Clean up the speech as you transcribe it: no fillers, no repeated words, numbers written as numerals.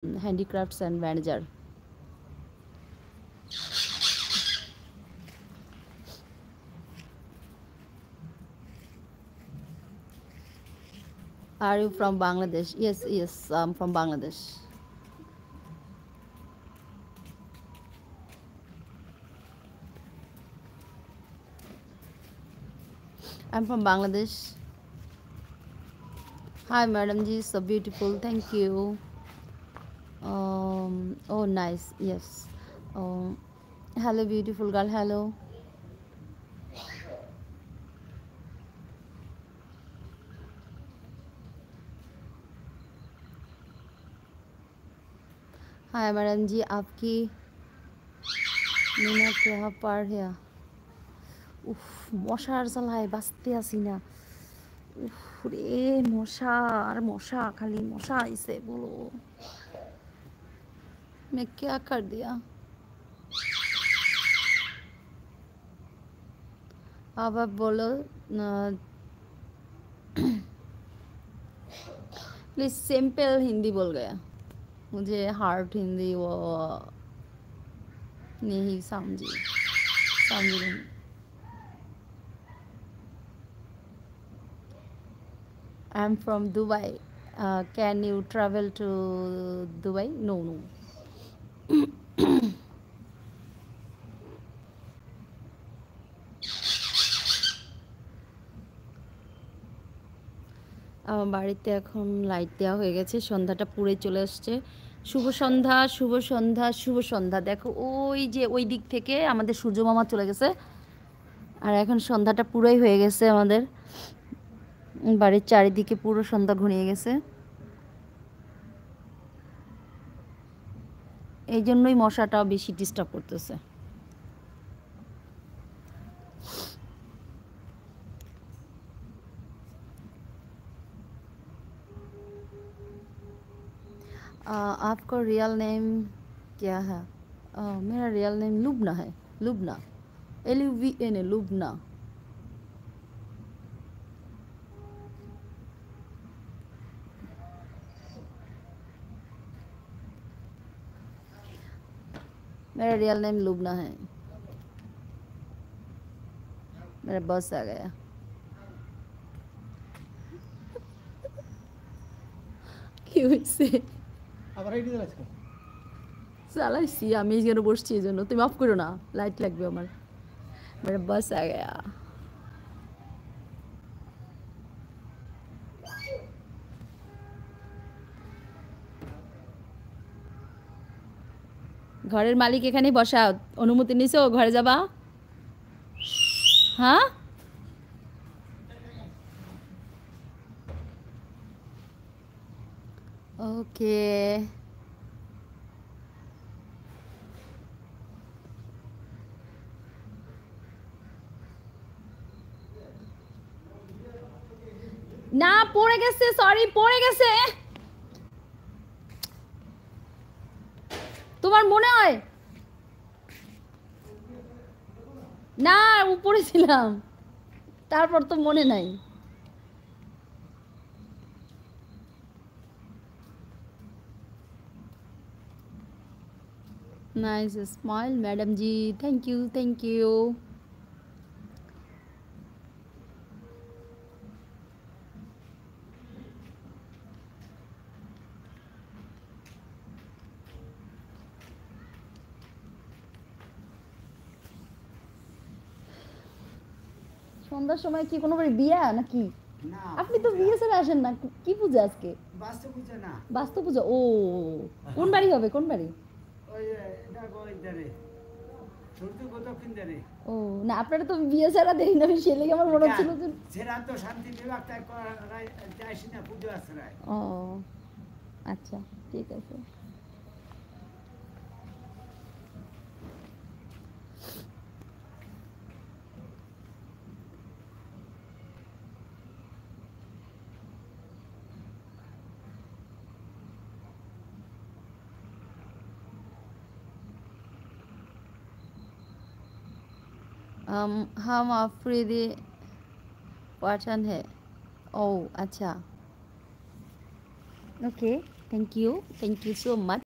handicrafts and manager. Are you from Bangladesh? Yes, yes, I'm from Bangladesh. I'm from Bangladesh. Hi, Madam Ji, so beautiful. Thank you. Oh, nice. Yes. Um, Hello, beautiful girl. Hello. Hi, Madam Ji. आपकी मीना क्या पढ़ है? উফ, মশার জ্বালায় বাঁচতে আসি না। উফ রে, মশা আর মশা, খালি মশা আইছে বলো। मैं क्या कर दिया? अब आप बोलो प्लीज। सिंपल हिंदी बोल गया, मुझे हार्ड हिंदी वो नहीं समझी, समझी नहीं। I'm from Dubai. Can you travel to Dubai? No, no. আমার বাড়িতে এখন লাইট দেওয়া হয়ে গেছে, সন্ধ্যাটা পুড়ে চলে আসছে। শুভ সন্ধ্যা, শুভ সন্ধ্যা, শুভ সন্ধ্যা। দেখো ওই যে ওই দিক থেকে আমাদের সূর্য মামা চলে গেছে, আর এখন সন্ধ্যাটা পুরোই হয়ে গেছে আমাদের বাড়ির চারিদিকে, পুরো সন্ধ্যা ঘনিয়ে গেছে। এই জন্যই মশাটাও বেশি ডিস্টার্ব করতেছে। आपका रियल नेम क्या है? मेरा रियल नेम लुबना है। लुबना, LUVN, लुबना। मेरा रियल नेम लुबना है। मेरा बस आ गया। কি হয়েছে? আবার আইডি চালাচ্ছ? চালাইছি আমি, এই জন্য বসছি, এই জন্য। তুমি অফ করো না, লাইট লাগবে আমার। मेरा बस आ गया। ঘরের মালিক এখানেই বসা, অনুমতি নিছো ঘরে যাবা? হ্যাঁ, ওকে। না, পড়ে গেছে, সরি, পড়ে গেছে। তোমার মনে হয় না, উপরে ছিলাম, তারপর তো মনে নাই। Nice smile madam ji, thank you, thank you. সন্ধ্যার সময় কি কোনো বাড়ি বিয়া নাকি? না, আপনি তো বিয়ে ছাড়া আসেন না, কি পূজা আজকে? বাস্তু পূজা না। বাস্তু পূজা? ও, কোন বাড়ি হবে, কোন বাড়ি? ওই এটা ওই ধারে, সূর্য দক্ষিণ ধারে। ও না, আপনারা তো বিয়ে ছাড়া দেরি না, সেই লেগে আমার মনে হচ্ছিল যে। সেরা তো শান্তি বিভাগ তাই যাইছি না, পুজো আশ্রয়। ও আচ্ছা, ঠিক আছে। हम अफरीदी पठान है। ओ अच्छा, okay. Thank you so much.